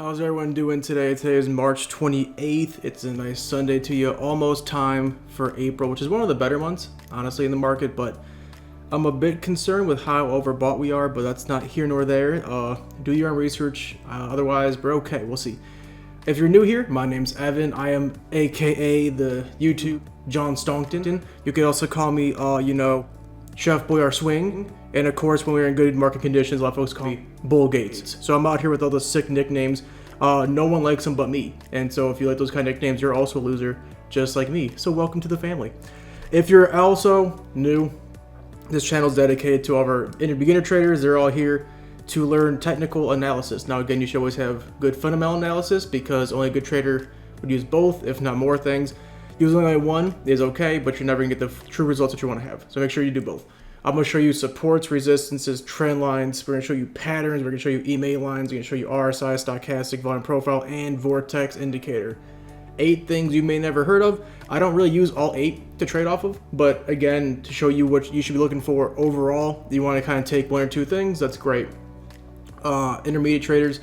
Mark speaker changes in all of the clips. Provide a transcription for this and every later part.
Speaker 1: How's everyone doing today? Today is March 28th. It's a nice Sunday to you. Almost time for April, which is one of the better months, honestly, in the market. But I'm a bit concerned with how overbought we are, but that's not here nor there. Do your own research. Otherwise, we're okay. We'll see. If you're new here, my name's Evan. I am AKA the YouTube John Stonkton. You could also call me, Chef Boyar Swing. And of course, when we're in good market conditions, a lot of folks call me Bull Gates. So I'm out here with all the sick nicknames. No one likes them but me. And so if you like those kind of nicknames, you're also a loser, just like me. So welcome to the family. If you're also new, this channel is dedicated to all of our beginner traders. They're all here to learn technical analysis. Now, again, you should always have good fundamental analysis because only a good trader would use both, if not more things. Using only one is okay, but you're never gonna get the true results that you want to have. So make sure you do both. I'm going to show you supports, resistances, trend lines. We're going to show you patterns. We're going to show you EMA lines. We're going to show you RSI, stochastic volume profile, and vortex indicator. 8 things you may never heard of. I don't really use all 8 to trade off of, but again, to show you what you should be looking for overall, you want to kind of take 1 or 2 things. That's great. Intermediate traders,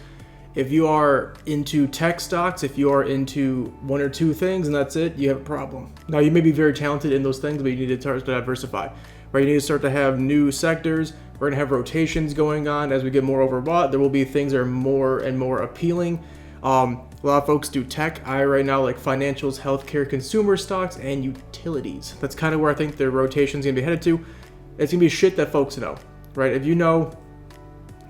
Speaker 1: if you are into tech stocks, if you are into 1 or 2 things and that's it, you have a problem. Now, you may be very talented in those things, but you need to start to diversify. Right, you need to start to have new sectors. We're gonna have rotations going on as we get more overbought. There will be things that are more and more appealing. A lot of folks do tech. I right now like financials, healthcare, consumer stocks, and utilities. That's kind of where I think the rotation's gonna be headed to. It's gonna be shit that folks know, right? If you know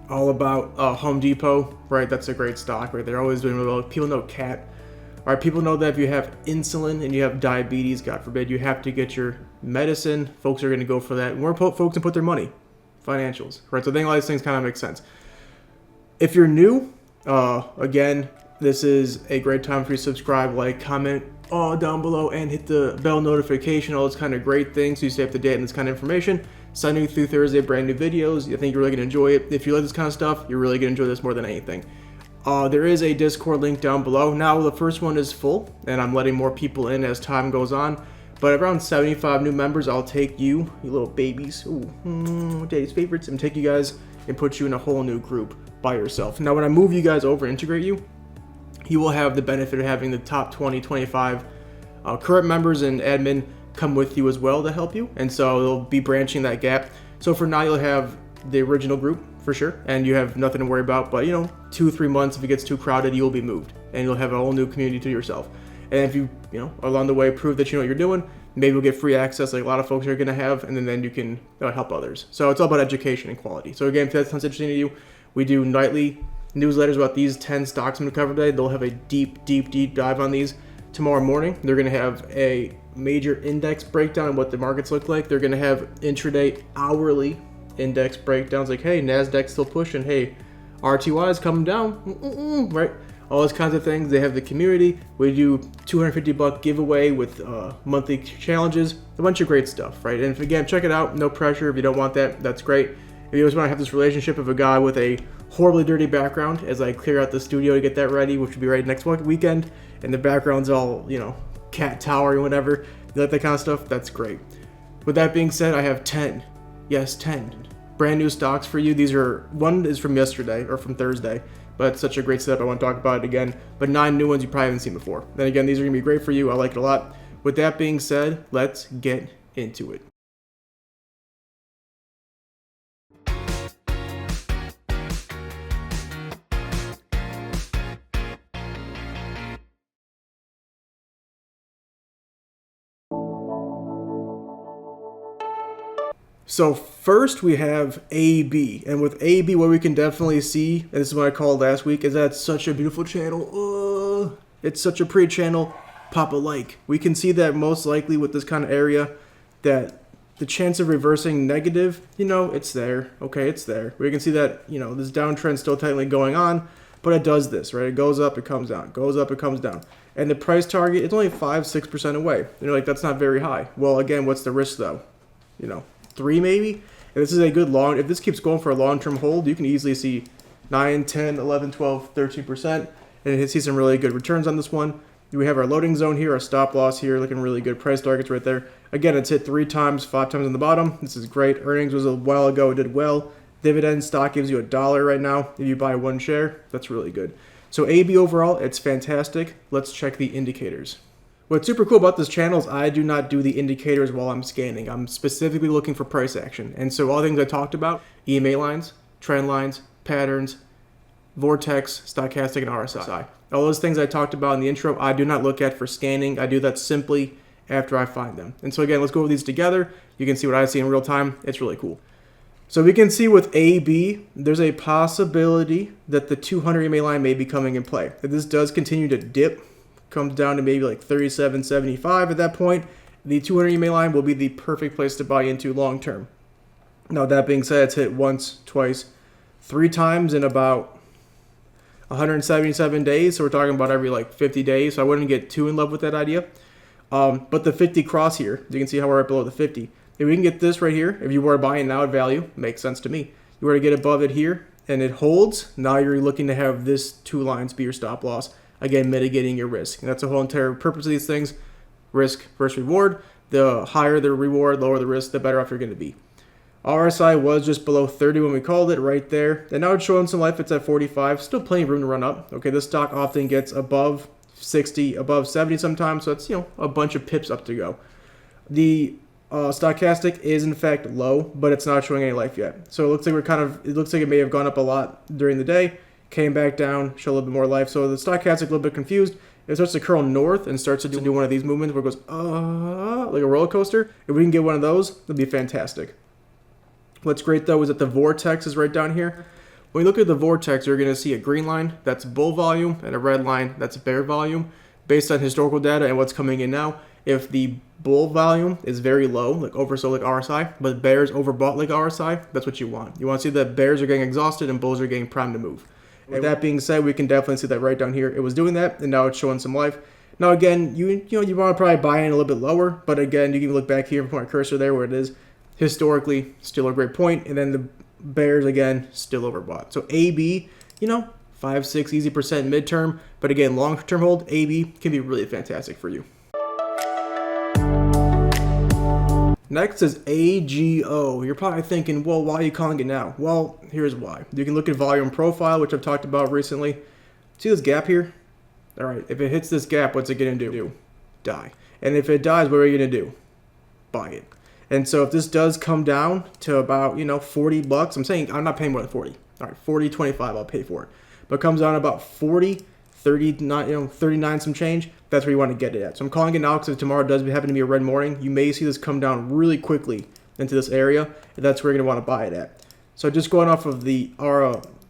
Speaker 1: all about Home Depot, right, that's a great stock, right? They're always doing really well. People know CAT. All right, people know that if you have insulin and you have diabetes, God forbid, you have to get your medicine. Folks are going to go for that. More folks can put their money, financials, right? So I think all these things kind of make sense. If you're new, again, this is a great time for you to subscribe, like, comment all down below, and hit the bell notification. All those kind of great things so you stay up to date on this kind of information. Sunday through Thursday, brand new videos. I think you're really going to enjoy it. If you like this kind of stuff, you're really going to enjoy this more than anything. There is a Discord link down below. Now the first one is full, and I'm letting more people in as time goes on. But around 75 new members, I'll take you little babies, daddy's favorites, and take you guys and put you in a whole new group by yourself. Now, when I move you guys over, integrate you, you will have the benefit of having the top 20, 25 current members and admin come with you as well to help you. And so they'll be branching that gap. So for now, you'll have the original group for sure, and you have nothing to worry about. But 2-3 months, if it gets too crowded, you'll be moved, and you'll have a whole new community to yourself. And if you along the way prove that you know what you're doing, maybe you'll get free access like a lot of folks are going to have, and then you can help others. So it's all about education and quality. So again, if that sounds interesting to you, we do nightly newsletters about these 10 stocks I'm going to cover today. They'll have a deep dive on these tomorrow morning. They're going to have a major index breakdown of what the markets look like. They're going to have intraday hourly index breakdowns like, hey, NASDAQ's still pushing, hey, RTY is coming down, right? All those kinds of things. They have the community. We do $250 giveaway with monthly challenges, a bunch of great stuff, right? And again, check it out. No pressure. If you don't want that, that's great. If you just want to have this relationship of a guy with a horribly dirty background, as I clear out the studio to get that ready, which will be ready next weekend, and the background's all, cat tower or whatever, you like that kind of stuff, that's great. With that being said, I have 10 brand new stocks for you. One is from yesterday or from Thursday, but it's such a great setup. I want to talk about it again. But 9 new ones you probably haven't seen before. Then again, these are going to be great for you. I like it a lot. With that being said, let's get into it. So first we have AB, and with AB, what we can definitely see, and this is what I called last week, is that it's such a beautiful channel. It's such a pretty channel. Pop a like. We can see that most likely with this kind of area, that the chance of reversing negative, it's there. Okay, it's there. We can see that, this downtrend still technically going on, but it does this, right? It goes up, it comes down, goes up, it comes down. And the price target, it's only 5-6% away. That's not very high. Well, again, what's the risk though? 3 maybe. And this is a good if this keeps going for a long-term hold, you can easily see 9, 10, 11, 12, 13%, and you see some really good returns on this one. We have our loading zone here, our stop loss here, looking really good. Price targets right there. Again, it's hit 3 times, 5 times on the bottom. This is great. Earnings was a while ago, it did well. Dividend stock gives you $1 right now if you buy 1 share. That's really good. So AB overall, it's fantastic. Let's check the indicators. What's super cool about this channel is I do not do the indicators while I'm scanning. I'm specifically looking for price action. And so all the things I talked about, EMA lines, trend lines, patterns, vortex, stochastic, and RSI. All those things I talked about in the intro, I do not look at for scanning. I do that simply after I find them. And so again, let's go over these together. You can see what I see in real time. It's really cool. So we can see with AB, there's a possibility that the 200 EMA line may be coming in play. If this does continue to dip, comes down to maybe like 37.75 at that point, the 200 EMA line will be the perfect place to buy into long term. Now that being said, it's hit once, twice, 3 times in about 177 days. So we're talking about every like 50 days. So I wouldn't get too in love with that idea. But the 50 cross here, you can see how we're right below the 50. If we can get this right here, if you were buying now at value, makes sense to me. You were to get above it here and it holds, now you're looking to have this 2 lines be your stop loss. Again, mitigating your risk. And that's the whole entire purpose of these things. Risk versus reward. The higher the reward, lower the risk, the better off you're going to be. RSI was just below 30 when we called it, right there. And now it's showing some life. It's at 45. Still plenty of room to run up. Okay, this stock often gets above 60, above 70 sometimes. So it's, a bunch of pips up to go. The stochastic is in fact low, but it's not showing any life yet. So it looks like it looks like it may have gone up a lot during the day, came back down, show a little bit more life. So the stochastic a little bit confused. It starts to curl north and starts to do one of these movements where it goes, like a roller coaster. If we can get one of those, it'll be fantastic. What's great though is that the vortex is right down here. When you look at the vortex, you're going to see a green line, that's bull volume, and a red line, that's bear volume. Based on historical data and what's coming in now, if the bull volume is very low, like oversold like RSI, but bears overbought like RSI, that's what you want. You want to see that bears are getting exhausted and bulls are getting primed to move. With that being said, we can definitely see that right down here. It was doing that, and now it's showing some life. Now again, you want to probably buy in a little bit lower, but again, you can look back here and put my cursor there where it is. Historically, still a great point, and then the bears again still overbought. So AB, 5-6 easy % midterm, but again, long-term hold, AB can be really fantastic for you. Next is AGO. You're probably thinking, well, why are you calling it now? Well, here's why. You can look at volume profile, which I've talked about recently. See this gap here? All right, if it hits this gap, what's it going to do? Die. And if it dies, what are you going to do? Buy it. And so if this does come down to about, $40, I'm saying I'm not paying more than 40. All right, 40, 25, I'll pay for it. But comes down about 40, 39, 39 some change, that's where you want to get it at. So I'm calling it now because tomorrow does happen to be a red morning. You may see this come down really quickly into this area, and that's where you're going to want to buy it at. So just going off of the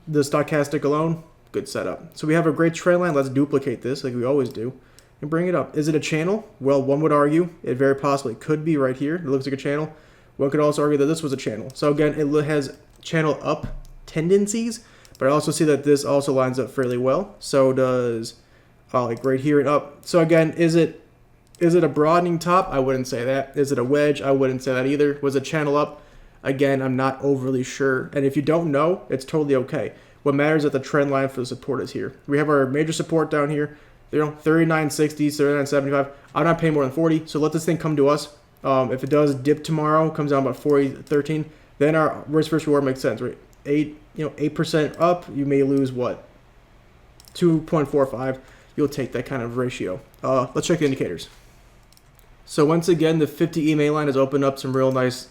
Speaker 1: stochastic alone, good setup. So we have a great trend line. Let's duplicate this like we always do and bring it up. Is it a channel? Well, one would argue it very possibly could be right here. It looks like a channel. One could also argue that this was a channel. So again, it has channel up tendencies, but I also see that this also lines up fairly well. So does like right here and up. So again, is it a broadening top? I wouldn't say that. Is it a wedge? I wouldn't say that either. Was it channel up? Again, I'm not overly sure. And if you don't know, it's totally okay. What matters is that the trend line for the support is here. We have our major support down here. 39.60, 39.75. I'm not paying more than 40. So let this thing come to us. If it does dip tomorrow, comes down about 40.13, then our risk versus reward makes sense, right? 8% up, you may lose what? 2.45. You'll take that kind of ratio. Let's check the indicators. So once again, the 50 EMA line has opened up some real nice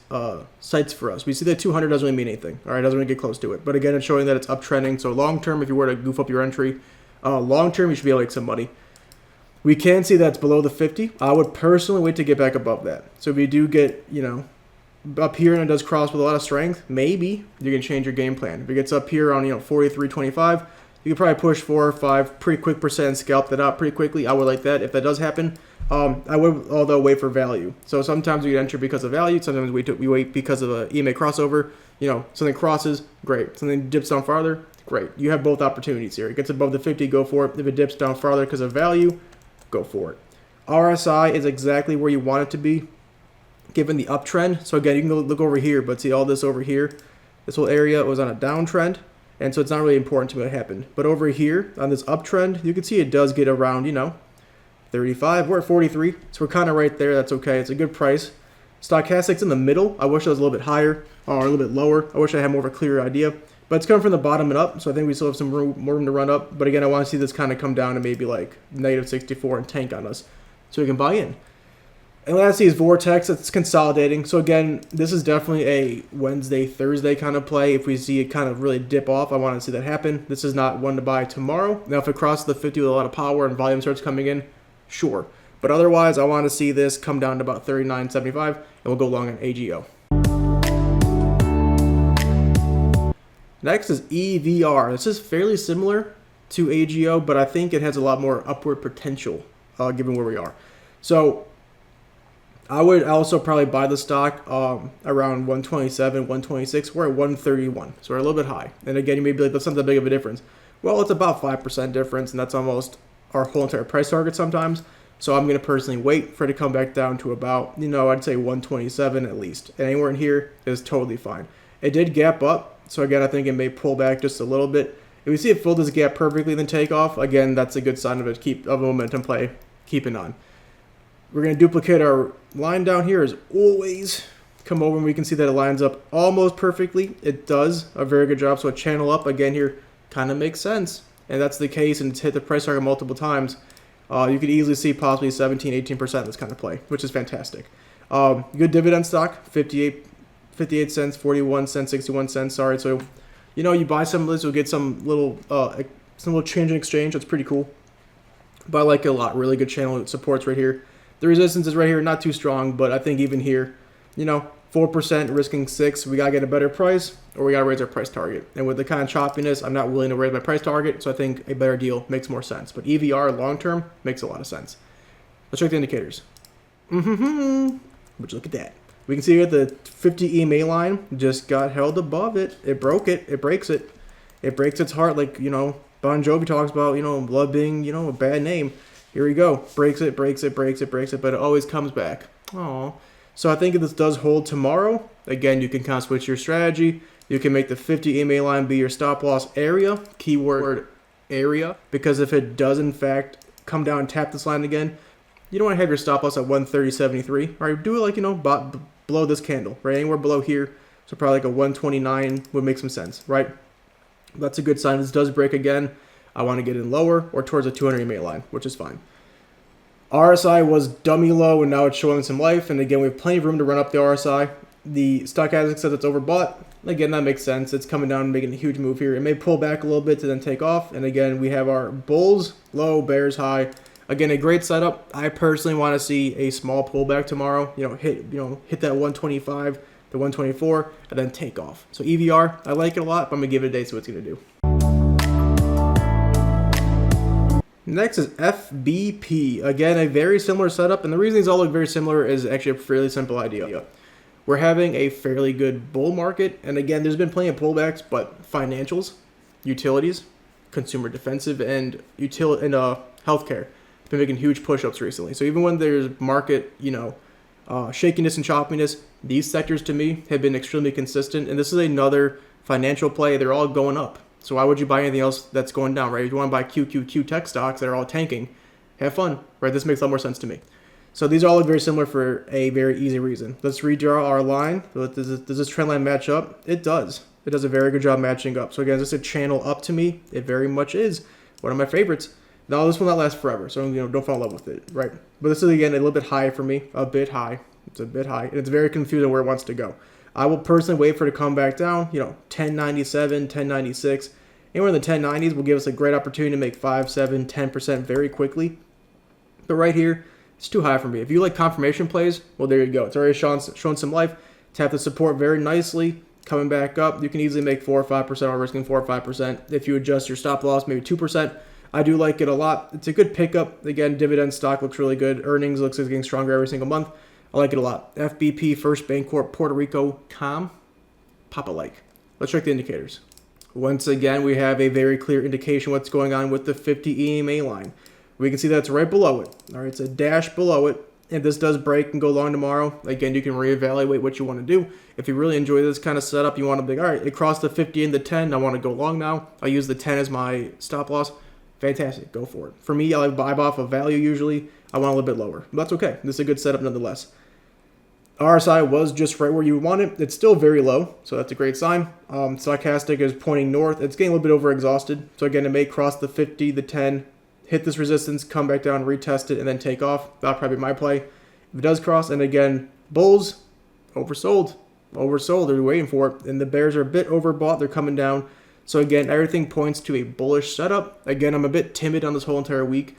Speaker 1: sites for us. We see that 200 doesn't really mean anything. All right, doesn't really get close to it. But again, it's showing that it's uptrending. So long term, if you were to goof up your entry, long term, you should be able to make some money. We can see that's below the 50. I would personally wait to get back above that. So if you do get, up here and it does cross with a lot of strength, maybe you can change your game plan. If it gets up here on 43.25, you can probably push 4 or 5 pretty quick %, scalp that out pretty quickly. I would like that if that does happen. I would, although, wait for value. So sometimes we enter because of value. Sometimes we wait because of a EMA crossover. Something crosses, great. Something dips down farther, great. You have both opportunities here. It gets above the 50, go for it. If it dips down farther because of value, go for it. RSI is exactly where you want it to be, given the uptrend. So again, you can go look over here, but see all this over here, this whole area was on a downtrend, and so it's not really important to me what happened. But over here on this uptrend, you can see it does get around 35. We're at 43, so we're kind of right there. That's okay. It's a good price. Stochastic's in the middle. I wish it was a little bit higher or a little bit lower. I wish I had more of a clearer idea. But it's coming from the bottom and up, so I think we still have some more room to run up. But again, I want to see this kind of come down to maybe like -64 and tank on us so we can buy in. And lastly is Vortex. It's consolidating. So again, this is definitely a Wednesday, Thursday kind of play. If we see it kind of really dip off, I want to see that happen. This is not one to buy tomorrow. Now, if it crosses the 50 with a lot of power and volume starts coming in, sure. But otherwise, I want to see this come down to about 39.75, and we'll go long on AGO. Next is EVR. This is fairly similar to AGO, but I think it has a lot more upward potential given where we are. So I would also probably buy the stock around 127, 126. We're at 131, so we're a little bit high. And again, you may be like, that's not that big of a difference. Well, it's about 5% difference, and that's almost our whole entire price target sometimes. So I'm going to personally wait for it to come back down to about, I'd say 127 at least. And anywhere in here is totally fine. It did gap up, so again, I think it may pull back just a little bit. If we see it fill this gap perfectly, then take off, again, that's a good sign of a momentum play. Keeping on. We're going to duplicate our line down here as always. Come over and we can see that it lines up almost perfectly. It does a very good job. So a channel up again here kind of makes sense. And that's the case, and it's hit the price target multiple times. You could easily see possibly 17, 18% in this kind of play, which is fantastic. Good dividend stock, 58 cents, 41 cents, 61 cents. Sorry. So, you buy some of this, you'll get some little change in exchange. That's pretty cool. But I like it a lot. Really good channel supports right here. The resistance is right here, not too strong, but I think even here, 4% risking 6, we got to get a better price or we got to raise our price target. And with the kind of choppiness, I'm not willing to raise my price target, so I think a better deal makes more sense. But EVR long-term makes a lot of sense. Let's check the indicators. Would you look at that? We can see that the 50 EMA line just got held above it. It broke it. It breaks it. It breaks its heart like, Bon Jovi talks about, love being, a bad name. Here we go. Breaks it, but it always comes back. Aww. So I think if this does hold tomorrow, again, you can kind of switch your strategy. You can make the 50 EMA line be your stop loss area, keyword area, because if it does in fact come down and tap this line again, you don't want to have your stop loss at 130.73. Right? Do it like, below this candle, right? Anywhere below here. So probably like a 129 would make some sense, right? That's a good sign. If this does break again, I want to get in lower or towards a 200 EMA line, which is fine. RSI was dummy low, and now it's showing some life. And again, we have plenty of room to run up the RSI. The stochastic says it's overbought. Again, that makes sense. It's coming down and making a huge move here. It may pull back a little bit to then take off. And again, we have our bulls low, bears high. Again, a great setup. I personally want to see a small pullback tomorrow. Hit that 125 to 124 and then take off. So EVR, I like it a lot, but I'm gonna give it a day, see what it's gonna do. Next is FBP. Again, a very similar setup, and the reason these all look very similar is actually a fairly simple idea. We're having a fairly good bull market, and again, there's been plenty of pullbacks, but financials, utilities, consumer defensive, and healthcare have been making huge push-ups recently. So even when there's market, shakiness and choppiness, these sectors to me have been extremely consistent, and this is another financial play. They're all going up. So why would you buy anything else that's going down, right? If you want to buy QQQ tech stocks that are all tanking, have fun, right? This makes a lot more sense to me. So these all look very similar for a very easy reason. Let's redraw our line. Does this trend line match up? It does. It does a very good job matching up. So again, is this a channel up to me? It very much is. One of my favorites. Now, this will not last forever, so don't fall in love with it, right? But this is, again, a little bit high for me. A bit high. It's a bit high, and it's very confusing where it wants to go. I will personally wait for it to come back down, 1097, 1096. Anywhere in the 1090s will give us a great opportunity to make 5, 7, 10% very quickly. But right here, it's too high for me. If you like confirmation plays, well, there you go. It's already shown some life. Tap the support very nicely. Coming back up, you can easily make 4 or 5% or risking 4 or 5%. If you adjust your stop loss, maybe 2%. I do like it a lot. It's a good pickup. Again, dividend stock looks really good. Earnings looks like it's getting stronger every single month. I like it a lot. FBP, First Bancorp, Puerto Rico, COM. Pop a like. Let's check the indicators. Once again, we have a very clear indication what's going on with the 50 EMA line. We can see that it's right below it. All right, it's a dash below it. If this does break and go long tomorrow, again, you can reevaluate what you want to do. If you really enjoy this kind of setup, you want to be, all right, it crossed the 50 and the 10. I want to go long now. I'll use the 10 as my stop loss. Fantastic. Go for it. For me, I buy off of value usually. I want a little bit lower. But that's okay. This is a good setup nonetheless. RSI was just right where you want it. It's still very low, so that's a great sign. Stochastic is pointing north. It's getting a little bit over exhausted. So again, it may cross the 50, the 10, hit this resistance, come back down, retest it, and then take off. That'll probably be my play. If it does cross, and again, bulls, oversold. Oversold, they're waiting for it. And the bears are a bit overbought, they're coming down. So again, everything points to a bullish setup. Again, I'm a bit timid on this whole entire week.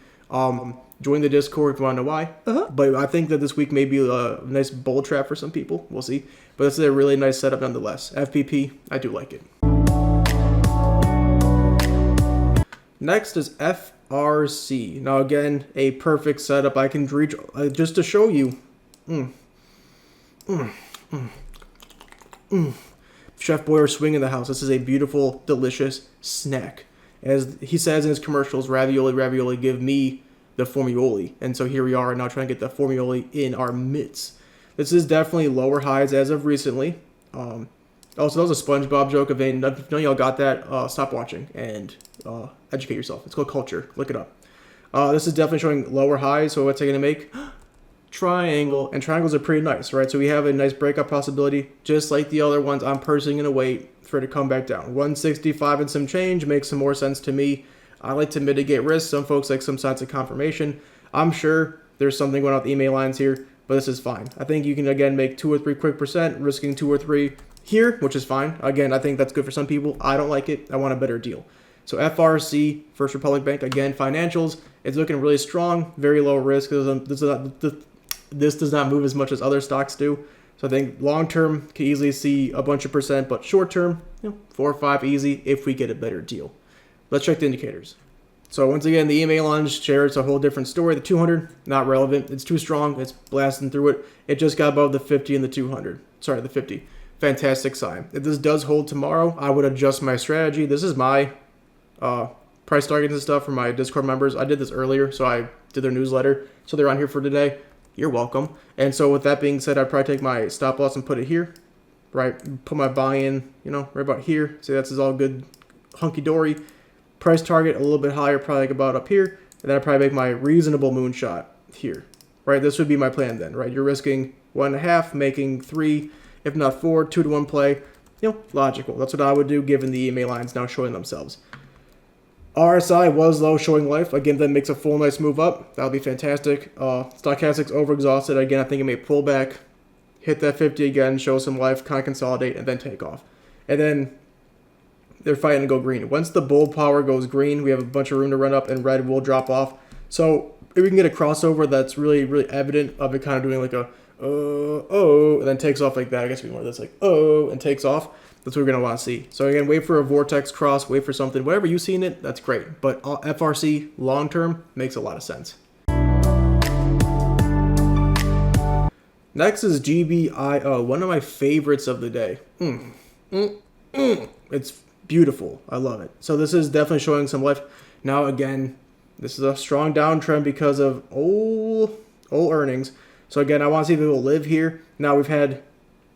Speaker 1: Join the Discord if you want to know why. But I think that this week may be a nice bull trap for some people. We'll see. But this is a really nice setup nonetheless. FPP, I do like it. Next is FRC. Now again, a perfect setup. I can reach just to show you. Chef Boyer swing in the house. This is a beautiful, delicious snack. As he says in his commercials, ravioli, ravioli, give me the formioli. And so here we are now trying to get the formioli in our midst. This is definitely lower highs as of recently. Also, that was a SpongeBob joke. If none of y'all got that, stop watching and educate yourself. It's called culture. Look it up. This is definitely showing lower highs. So what's it going to make? Triangle. And triangles are pretty nice, right? So we have a nice breakup possibility. Just like the other ones, I'm personally going to wait for it to come back down. 165 and some change makes some more sense to me. I like to mitigate risk. Some folks like some signs of confirmation. I'm sure there's something going on with the email lines here, but this is fine. I think you can, again, make 2 or 3 quick percent, risking 2 or 3 here, which is fine. Again, I think that's good for some people. I don't like it. I want a better deal. So FRC, First Republic Bank, again, financials, it's looking really strong, very low risk. This does not move as much as other stocks do. So I think long-term can easily see a bunch of percent, but short-term, 4 or 5 easy if we get a better deal. Let's check the indicators. So once again, the EMA launch share, it's a whole different story. The 200, not relevant. It's too strong. It's blasting through it. It just got above the 50 and the 200. Sorry, the 50. Fantastic sign. If this does hold tomorrow, I would adjust my strategy. This is my price targets and stuff for my Discord members. I did this earlier, so I did their newsletter. So they're on here for today. You're welcome. And so with that being said, I'd probably take my stop loss and put it here, right? Put my buy-in, right about here. So that's all good, hunky-dory. Price target a little bit higher, probably like about up here. And then I'd probably make my reasonable moonshot here, right? This would be my plan then, right? You're risking 1.5, making 3, if not 4, 2-to-1 play. Logical. That's what I would do given the EMA lines now showing themselves. RSI was low, showing life. Again, that makes a full nice move up. That would be fantastic. Stochastics overexhausted. Again, I think it may pull back, hit that 50 again, show some life, kind of consolidate, and then take off. And then they're fighting to go green. Once the bull power goes green, we have a bunch of room to run up, and red will drop off. So if we can get a crossover that's really, really evident of it kind of doing like a and then takes off like that. I guess we more that's like and takes off. That's what we're going to want to see. So again, wait for a vortex cross, wait for something. Whatever you see in it, that's great. But FRC long-term makes a lot of sense. Next is GBIO, one of my favorites of the day. It's beautiful. I love it. So this is definitely showing some life. Now again, this is a strong downtrend because of old earnings. So again, I want to see if it will live here. Now we've had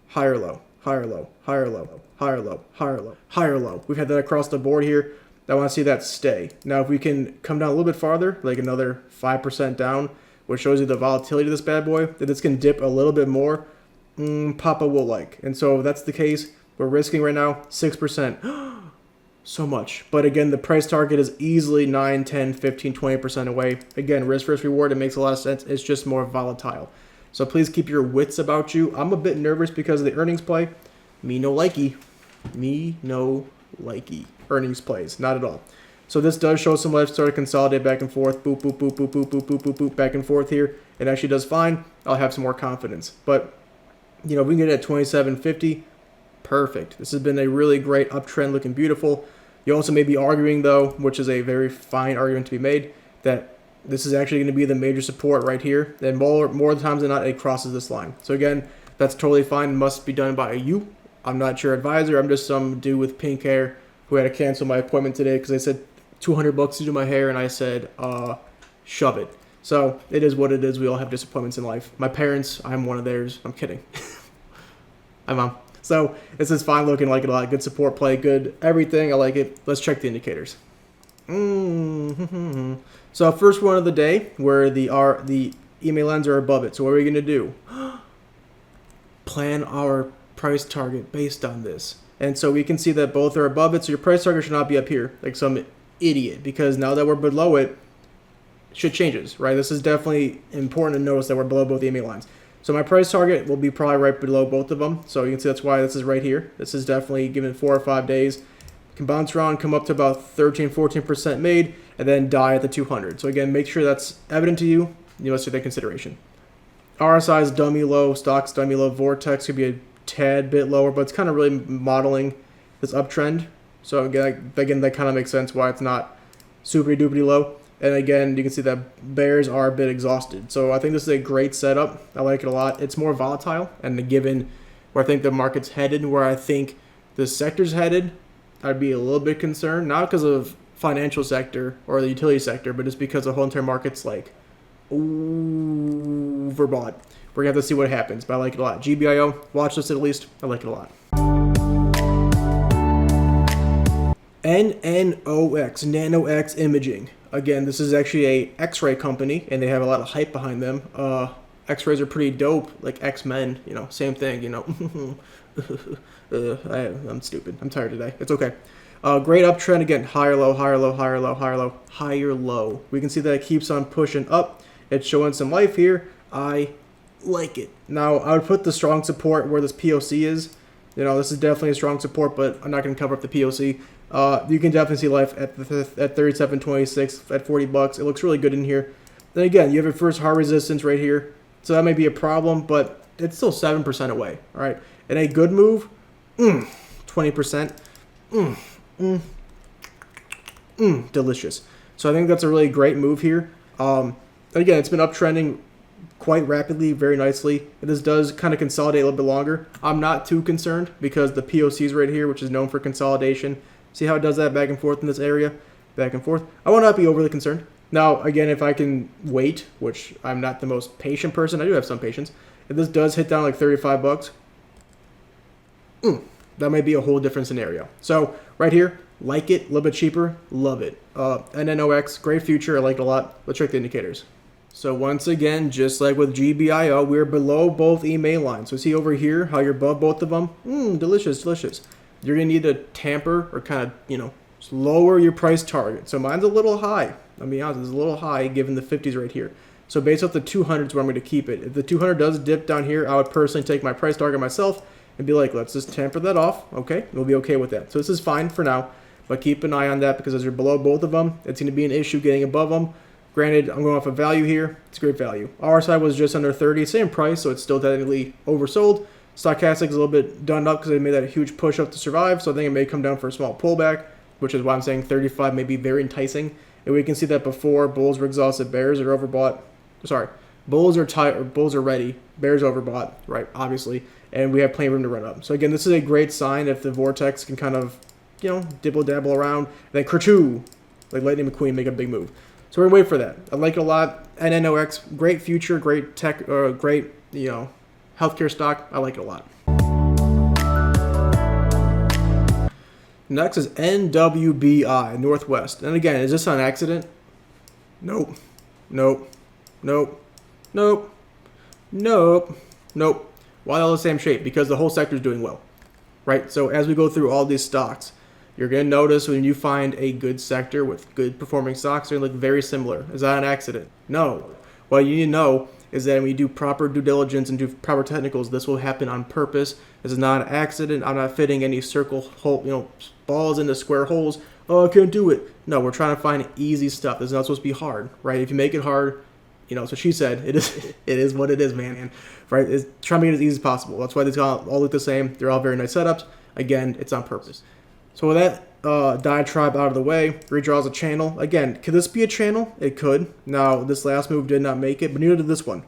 Speaker 1: higher low, higher low, higher low, higher low, higher low, higher low. We've had that across the board here. I want to see that stay. Now if we can come down a little bit farther, like another 5% down, which shows you the volatility of this bad boy, that this can dip a little bit more, Papa will like. And so if that's the case, we're risking right now 6%. So much. But again, the price target is easily 9, 10, 15, 20% away. Again, risk versus reward, it makes a lot of sense. It's just more volatile. So please keep your wits about you. I'm a bit nervous because of the earnings play. Me no likey. Me no likey. Earnings plays. Not at all. So this does show some life. Start to consolidate back and forth. Boop, boop, boop, boop, boop, boop, boop, boop, boop, back and forth here. It actually does fine. I'll have some more confidence. But, we can get it at 27.50. Perfect. This has been a really great uptrend, looking beautiful. You also may be arguing, though, which is a very fine argument to be made, that this is actually going to be the major support right here. And more times than not, it crosses this line. So again, that's totally fine. It must be done by you. I'm not your advisor. I'm just some dude with pink hair who had to cancel my appointment today because they said $200 to do my hair, and I said, shove it. So it is what it is. We all have disappointments in life. My parents, I'm one of theirs. I'm kidding. Hi, Mom. So this is fine looking, like it a lot. Good support play, good everything. I like it. Let's check the indicators. So first one of the day where the EMA lines are above it. So what are we going to do? plan our price target based on this. And so we can see that both are above it, so your price target should not be up here like some idiot, because now that we're below it, shit changes, right? This is definitely important to notice that we're below both EMA lines. So my price target will be probably right below both of them. So you can see that's why this is right here. This is definitely given 4 or 5 days. Can bounce around, come up to about 13, 14% made, and then die at the 200. So again, make sure that's evident to you. You must take that consideration. RSI is dummy low, stocks dummy low, Vortex could be a tad bit lower, but it's kind of really modeling this uptrend. So again, that kind of makes sense why it's not super duper low. And again, you can see that bears are a bit exhausted. So I think this is a great setup. I like it a lot. It's more volatile, and given where I think the market's headed, where I think the sector's headed, I'd be a little bit concerned, not because of financial sector or the utility sector, but just because the whole entire market's like overbought. We're going to have to see what happens, but I like it a lot. GBIO, Watchlist at least, I like it a lot. NNOX, NanoX Imaging. Again, this is actually a X-ray company, and they have a lot of hype behind them. X-rays are pretty dope, like X-Men, you know, same thing, you know. I'm stupid. I'm tired today. It's okay. Great uptrend again. Higher low, higher low, higher low, higher low, higher low. We can see that it keeps on pushing up. It's showing some life here. I like it. Now, I would put the strong support where this POC is. You know, this is definitely a strong support, but I'm not going to cover up the POC. You can definitely see life at 37.26 at $40. It looks really good in here. Then again, you have your first hard resistance right here. So that may be a problem, but it's still 7% away. All right. And a good move, 20%. Delicious. So I think that's a really great move here. Again, it's been uptrending quite rapidly, very nicely. And this does kind of consolidate a little bit longer. I'm not too concerned because the POC is right here, which is known for consolidation. See how it does that back and forth in this area? Back and forth. I will not be overly concerned. Now, again, if I can wait, which I'm not the most patient person, I do have some patience. If this does hit down like $35, that might be a whole different scenario. So right here, like it, a little bit cheaper, love it. NNOX, great future, I like it a lot. Let's check the indicators. So once again, just like with GBIO, we're below both EMA lines. So see over here how you're above both of them? Delicious, delicious. You're going to need to tamper or kind of, you know, lower your price target. So mine's a little high. I'll be honest, it's a little high given the 50s right here. So based off the 200s where I'm going to keep it. If the 200 does dip down here, I would personally take my price target myself and be like, let's just tamper that off. Okay, we'll be okay with that. So this is fine for now, but keep an eye on that because as you're below both of them, it's going to be an issue getting above them. Granted, I'm going off of value here. It's great value. RSI was just under 30, same price, so it's still technically oversold. Stochastic is a little bit done up because they made that huge push up to survive, so I think it may come down for a small pullback, which is why I'm saying 35 may be very enticing. And we can see that before bulls were exhausted, bears are overbought. Sorry, bulls are tight or bulls are ready, bears overbought, right? Obviously, and we have plenty of room to run up. So again, this is a great sign if the vortex can kind of, you know, dibble dabble around, and then kerchoo, like Lightning McQueen, make a big move. So we're gonna wait for that. I like it a lot. NNOX, great future, great tech, great, you know, healthcare stock. I like it a lot. Next is NWBI, Northwest. And again, is this on accident? Nope. Nope. Nope. Nope. Nope. Nope. Why all the same shape? Because the whole sector is doing well, right? So as we go through all these stocks, you're going to notice when you find a good sector with good performing stocks, they're going to look very similar. Is that an accident? No. What you need to know is that when you do proper due diligence and do proper technicals, this will happen on purpose. This is not an accident. I'm not fitting any circle hole, you know, balls into square holes. Oh, I can't do it. No, we're trying to find easy stuff. This is not supposed to be hard, right? If you make it hard, you know, so she said, it is what it is, man. Right? It's trying to make it as easy as possible. That's why they all look the same. They're all very nice setups. Again, it's on purpose. So with that diatribe out of the way, redraws a channel. Again, could this be a channel? It could. Now, this last move did not make it, but neither did this one.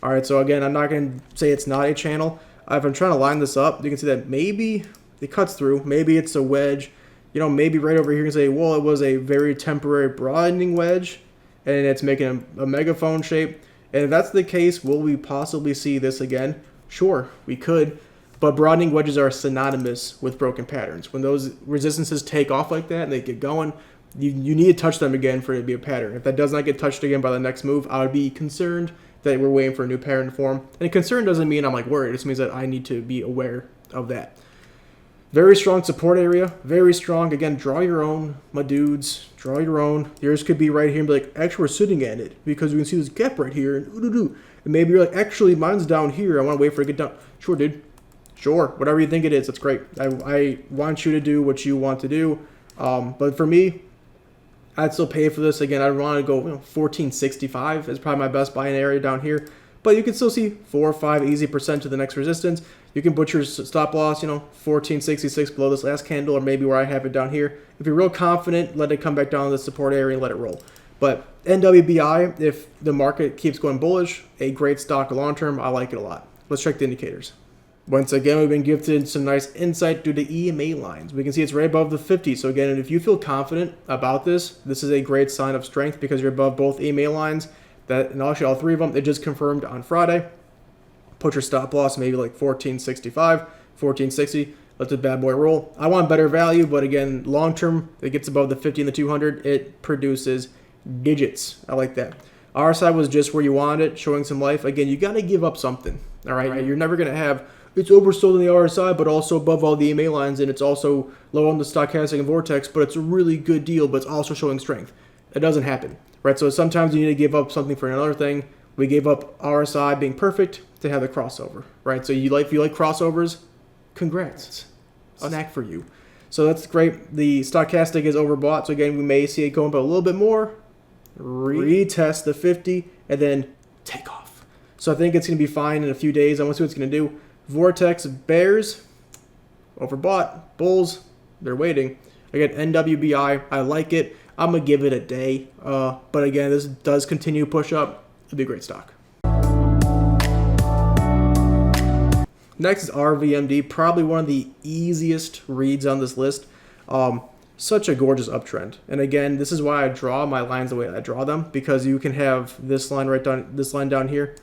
Speaker 1: All right, so again, I'm not going to say it's not a channel. If I'm trying to line this up, you can see that maybe it cuts through. Maybe it's a wedge. You know, maybe right over here you can say, well, it was a very temporary broadening wedge, and it's making a megaphone shape. And if that's the case, will we possibly see this again? Sure, we could. But broadening wedges are synonymous with broken patterns. When those resistances take off like that and they get going, you need to touch them again for it to be a pattern. If that does not get touched again by the next move, I would be concerned that we're waiting for a new pattern to form. And concern doesn't mean I'm like worried. It just means that I need to be aware of that. Very strong support area. Very strong. Again, draw your own, my dudes. Draw your own. Yours could be right here and be like, actually, we're sitting at it because we can see this gap right here. And maybe you're like, actually, mine's down here. I want to wait for it to get down. Sure, dude. Sure. Whatever you think it is, that's great. I want you to do what you want to do. But for me, I'd still pay for this. Again, I'd want to go 1465 is probably my best buying area down here. But you can still see 4 or 5 easy percent to the next resistance. You can put your stop loss, 1466 below this last candle, or maybe where I have it down here. If you're real confident, let it come back down to the support area and let it roll. But NWBI, if the market keeps going bullish, a great stock long term. I like it a lot. Let's check the indicators. Once again, we've been gifted some nice insight due to EMA lines. We can see it's right above the 50. So again, if you feel confident about this is a great sign of strength because you're above both EMA lines. And actually all 3 of them, they just confirmed on Friday. Put your stop loss maybe like 1465, 1460. Let the bad boy roll. I want better value, but again, long term, it gets above the 50 and the 200. It produces digits. I like that. Our side was just where you wanted it, showing some life. Again, you got to give up something. All right, You're never going to have it's oversold on the RSI, but also above all the EMA lines, and it's also low on the stochastic and vortex, but it's a really good deal, but it's also showing strength. It doesn't happen, right? So sometimes you need to give up something for another thing. We gave up RSI being perfect to have the crossover, right? So if you like crossovers, congrats. Snack for you. So that's great. The stochastic is overbought, so again, we may see it going up a little bit more, retest the 50, and then take off. So I think it's going to be fine in a few days. I want to see what it's going to do. Vortex, bears, overbought. Bulls, they're waiting. Again, NWBI, I like it. I'm going to give it a day. But again, this does continue to push up. It'll be a great stock. Next is RVMD, probably one of the easiest reads on this list. Such a gorgeous uptrend. And again, this is why I draw my lines the way I draw them, because you can have this line down here,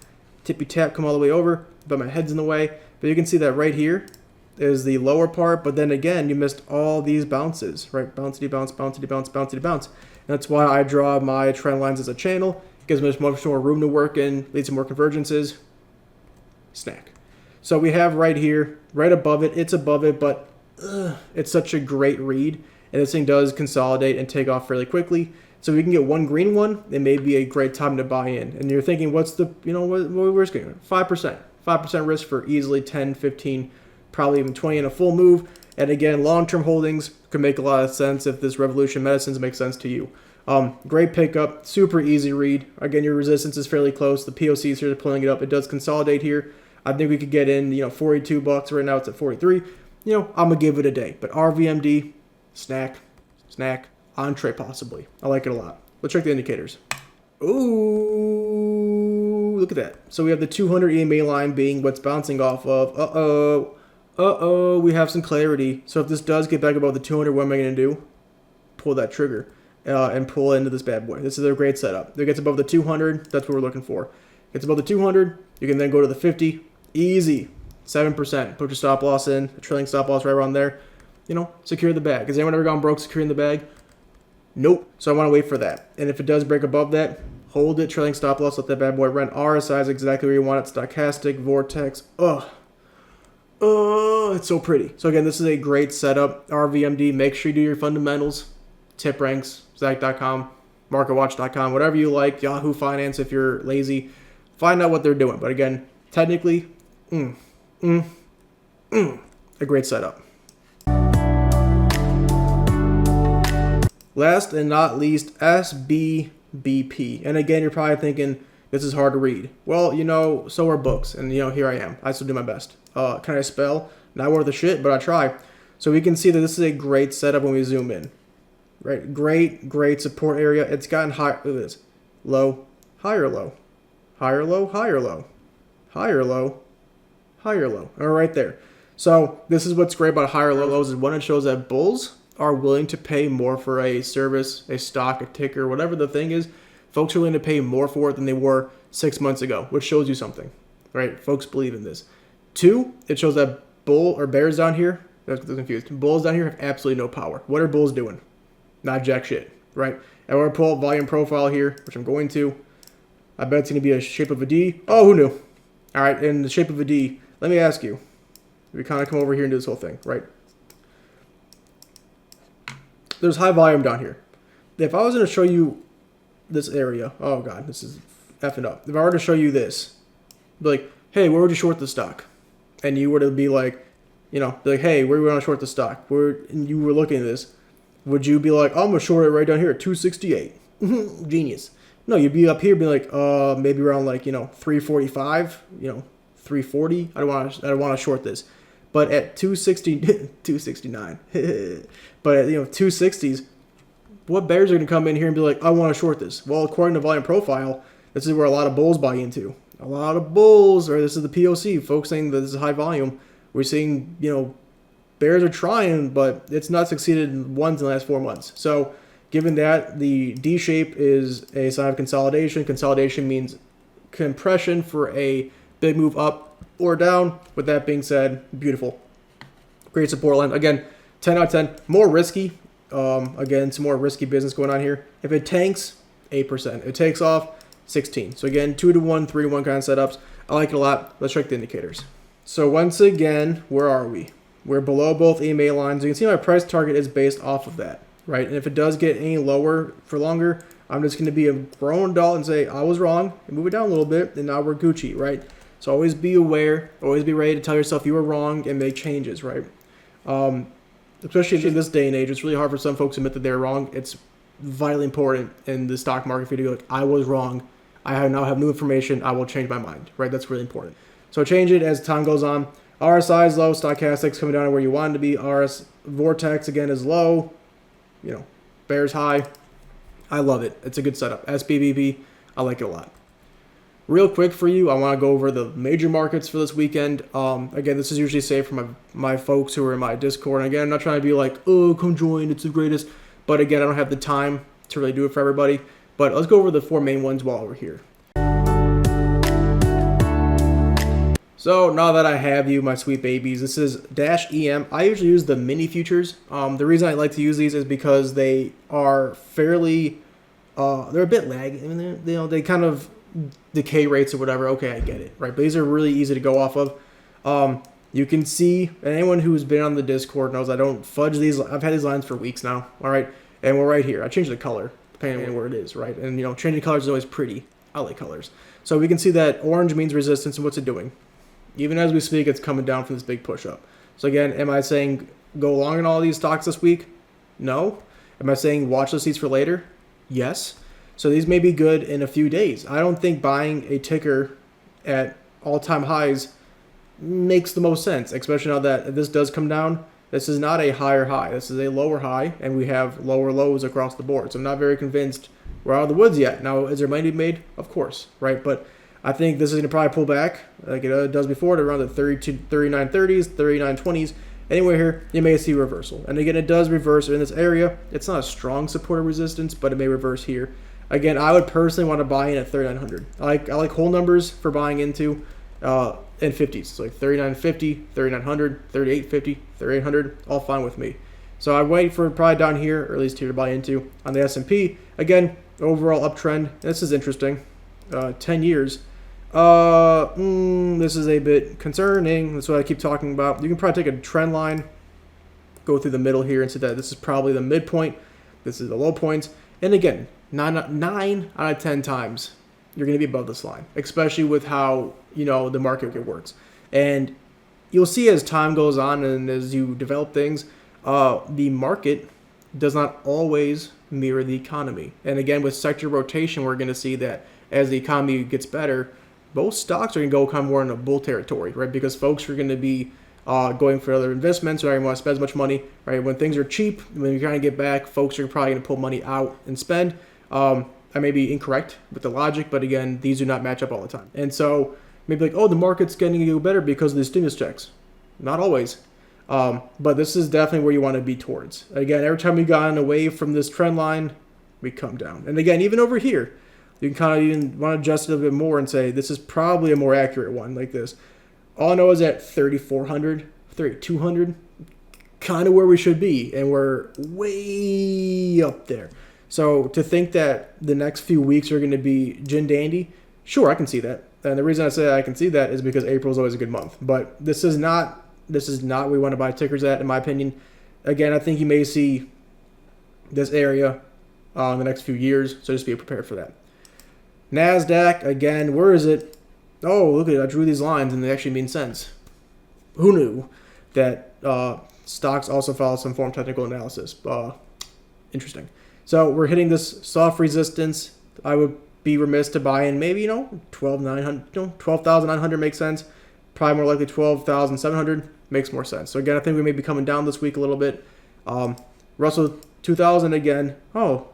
Speaker 1: tippy tap, come all the way over, but my head's in the way. But you can see that right here is the lower part, but then again, you missed all these bounces, right? Bouncity bounce, bouncity bounce, bouncity bounce. And that's why I draw my trend lines as a channel. It gives me much more room to work in, leads to more convergences. Snack. So we have right here, right above it, it's above it, but it's such a great read. And this thing does consolidate and take off fairly quickly. So we can get one green one, it may be a great time to buy in. And you're thinking, what's the, what are we risking? 5%. 5% risk for easily 10, 15, probably even 20 in a full move. And again, long-term holdings could make a lot of sense if this Revolution Medicines makes sense to you. Great pickup, super easy read. Again, your resistance is fairly close. The POCs here are pulling it up. It does consolidate here. I think we could get in, $42. Right now it's at 43. I'm going to give it a day. But RVMD, snack, entree possibly. I like it a lot. Let's check the indicators. Ooh, look at that. So we have the 200 EMA line being what's bouncing off of. We have some clarity. So if this does get back above the 200, what am I going to do? Pull that trigger and pull into this bad boy. This is a great setup. If it gets above the 200, that's what we're looking for. Gets above the 200, you can then go to the 50. Easy. 7%. Put your stop loss in. A trailing stop loss right around there. Secure the bag. Has anyone ever gone broke securing the bag? Nope. So I want to wait for that. And if it does break above that, hold it, trailing stop loss, let that bad boy run. RSI is exactly where you want it. Stochastic, vortex. It's so pretty. So again, this is a great setup. RVMD, make sure you do your fundamentals. Tip ranks, Zach.com, MarketWatch.com, whatever you like. Yahoo Finance if you're lazy. Find out what they're doing. But again, technically, a great setup. Last and not least, SBBP. And again, you're probably thinking, this is hard to read. Well, so are books. And, here I am. I still do my best. Can I spell? Not worth a shit, but I try. So we can see that this is a great setup when we zoom in. Right? Great support area. It's gotten high. Look at this. Low, higher low. Higher low, higher low. Higher low, higher low. All right there. So this is what's great about higher low lows is when it shows that bulls are willing to pay more for a service, a stock, a ticker, whatever the thing is. Folks are willing to pay more for it than they were 6 months ago, which shows you something, right? Folks believe in this. 2, it shows that bull or bears down here, that's confused. Bulls down here have absolutely no power. What are bulls doing? Not jack shit, right? And we're going to pull up volume profile here, which I'm going to. I bet it's going to be a shape of a D. Oh, who knew? All right, in the shape of a D, let me ask you. We kind of come over here and do this whole thing, right? There's high volume down here. If I was going to show you this area, oh God, this is effing up. If I were to show you this, be like, hey, where would you short the stock? And you were to be like, be like, hey, where do we want to short the stock? And you were looking at this, would you be like, I'm going to short it right down here at 268? Genius. No, you'd be up here, be like, maybe around 345, 340. I don't want to short this, but at 260, 269. But at 260s, what bears are going to come in here and be like, I want to short this? Well, according to volume profile, this is where a lot of bulls buy into. A lot of bulls, or this is the POC, folks saying that this is high volume. We're seeing, bears are trying, but it's not succeeded once in the last 4 months. So given that, the D shape is a sign of consolidation. Consolidation means compression for a big move up or down. With that being said, beautiful. Great support line. Again, 10 out of 10. More risky. Again, some more risky business going on here. If it tanks, 8%. If it takes off, 16. So again, 2-to-1, 3-to-1 kind of setups. I like it a lot. Let's check the indicators. So once again, where are we? We're below both EMA lines. You can see my price target is based off of that, right? And if it does get any lower for longer, I'm just going to be a grown adult and say, I was wrong, and move it down a little bit, and now we're Gucci, right? So always be aware, always be ready to tell yourself you were wrong and make changes, right? Especially in this day and age, it's really hard for some folks to admit that they're wrong. It's vitally important in the stock market for you to go, like, I was wrong. I now have new information. I will change my mind, right? That's really important. So change it as time goes on. RSI is low. Stochastics coming down to where you want it to be. RS Vortex, again, is low. Bears high. I love it. It's a good setup. SBBP, I like it a lot. Real quick for you, I want to go over the major markets for this weekend. Again, this is usually saved for my folks who are in my Discord. And again, I'm not trying to be like, oh, come join, it's the greatest. But again, I don't have the time to really do it for everybody. But let's go over the 4 main ones while we're here. So now that I have you, my sweet babies, this is -EM. I usually use the mini futures. The reason I like to use these is because they are fairly, they're a bit laggy. I mean, they kind of decay rates or whatever. Okay, I get it, right? But these are really easy to go off of. You can see, and anyone who's been on the Discord knows I don't fudge these. I've had these lines for weeks now, all right? And we're right here. I changed the color depending on where it is, right? And, changing colors is always pretty. I like colors. So we can see that orange means resistance, and what's it doing? Even as we speak, it's coming down from this big push up. So again, am I saying go long in all these stocks this week? No. Am I saying watch the seats for later? Yes. So these may be good in a few days. I don't think buying a ticker at all-time highs makes the most sense, especially now that this does come down. This is not a higher high. This is a lower high, and we have lower lows across the board. So I'm not very convinced we're out of the woods yet. Now, is there money to be made? Of course, right? But I think this is going to probably pull back like it does before to around the 39.30s, 39.20s. Anywhere here, you may see reversal. And again, it does reverse in this area. It's not a strong support or resistance, but it may reverse here. Again, I would personally want to buy in at 3,900. I like whole numbers for buying into in 50s. So like 3,950, 3,900, 3,850, 3,800, all fine with me. So I wait for probably down here, or at least here to buy into. On the S&P, again, overall uptrend. This is interesting. 10 years. This is a bit concerning. That's what I keep talking about. You can probably take a trend line, go through the middle here and say that this is probably the midpoint. This is the low points. And again, 9 out of 10 times you're going to be above this line, especially with how, the market works. And you'll see as time goes on and as you develop things, the market does not always mirror the economy. And again, with sector rotation, we're going to see that as the economy gets better, most stocks are going to go kind of more in a bull territory, right? Because folks are going to be going for other investments, or don't want to spend as much money, right? When things are cheap, when you're trying to get back, folks are probably going to pull money out and spend. I may be incorrect with the logic, but again, these do not match up all the time. And so maybe like, oh, the market's getting to go better because of the stimulus checks. Not always. But this is definitely where you want to be towards. Again, every time we've gotten away from this trend line, we come down. And again, even over here, you can kind of even want to adjust it a bit more and say, this is probably a more accurate one like this. All I know is at 3,400, 3,200, kind of where we should be. And we're way up there. So to think that the next few weeks are going to be gin dandy, Sure, I can see that. And the reason I say I can see that is because April is always a good month. But this is not where we want to buy tickers at, in my opinion. Again, I think you may see this area in the next few years, so just be prepared for that. NASDAQ, again, where is it? Oh, look at it. I drew these lines, and they actually mean sense. Who knew that stocks also follow some form of technical analysis? Interesting. So we're hitting this soft resistance. I would be remiss to buy in maybe, 12,900 makes sense. Probably more likely 12,700 makes more sense. So again, I think we may be coming down this week a little bit. Russell 2000 again. Oh,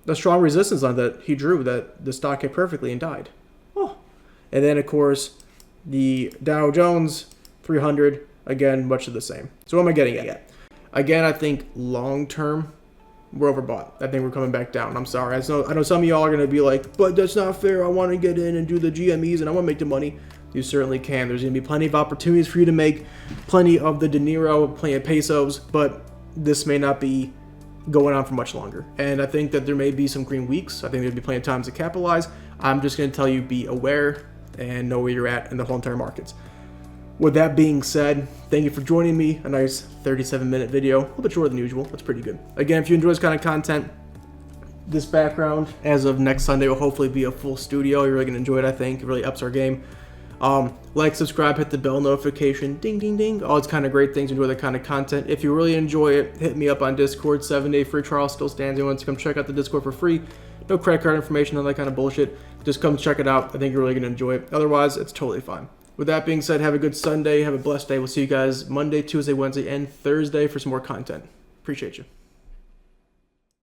Speaker 1: the strong resistance on that he drew that the stock hit perfectly and died. Oh, and then of course the Dow Jones 300 again, much of the same. So what am I getting at? Again, I think long term we're overbought. I think we're coming back down. I'm sorry. I know some of y'all are gonna be like, but that's not fair. I want to get in and do the GMEs and I want to make the money. You certainly can. There's gonna be plenty of opportunities for you to make plenty of the De Niro, plenty of pesos, but this may not be going on for much longer. And I think that there may be some green weeks. I think there'll be plenty of times to capitalize. I'm just going to tell you, be aware and know where you're at in the whole entire markets. With that being said, thank you for joining me. A nice 37-minute video, a little bit shorter than usual. That's pretty good. Again, if you enjoy this kind of content, this background as of next Sunday will hopefully be a full studio. You're really going to enjoy it, I think. It really ups our game. Like, subscribe, hit the bell notification, ding, ding, ding. All these kind of great things. Enjoy that kind of content. If you really enjoy it, hit me up on Discord. 7-day free trial still stands. You want to come check out the Discord for free. No credit card information, all that kind of bullshit. Just come check it out. I think you're really going to enjoy it. Otherwise, it's totally fine. With that being said, have a good Sunday. Have a blessed day. We'll see you guys Monday, Tuesday, Wednesday, and Thursday for some more content. Appreciate you.